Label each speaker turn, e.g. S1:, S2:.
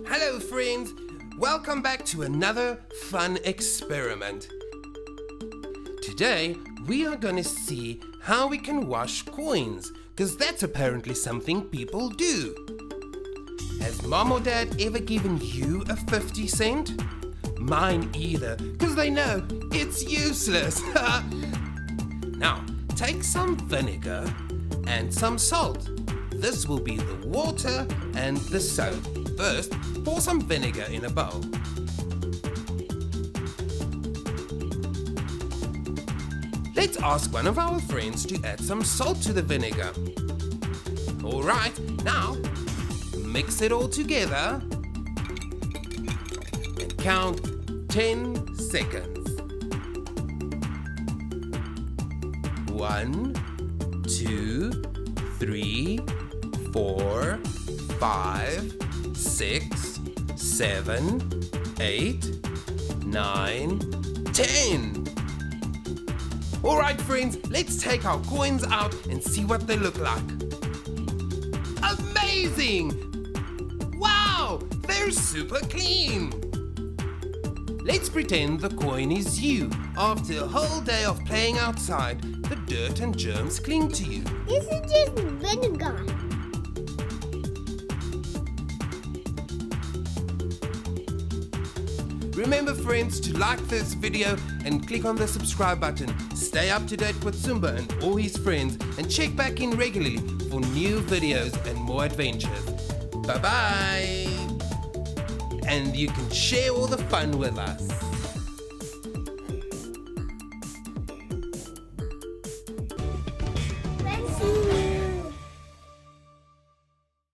S1: Hello friends, welcome back to another fun experiment. Today we are going to see how we can wash coins, because that's apparently something people do. Has mom or dad ever given you a 50 cent? Mine either, because they know it's useless. Now, take some vinegar and some salt. This will be the water and the soap. First, pour some vinegar in a bowl. Let's ask one of our friends to add some salt to the vinegar. Alright, now mix it all together and count 10 seconds. 1, 2, 3, 4, 5, 6, 7, 8, 9, 10. Alright friends, let's take our coins out and see what they look like. Amazing! Wow, they're super clean! Let's pretend the coin is you. After a whole day of playing outside, the dirt and germs cling to you.
S2: This is just vinegar.
S1: Remember friends to like this video and click on the subscribe button. Stay up to date with Zoemba and all his friends and check back in regularly for new videos and more adventures. Bye bye! And you can share all the fun with us.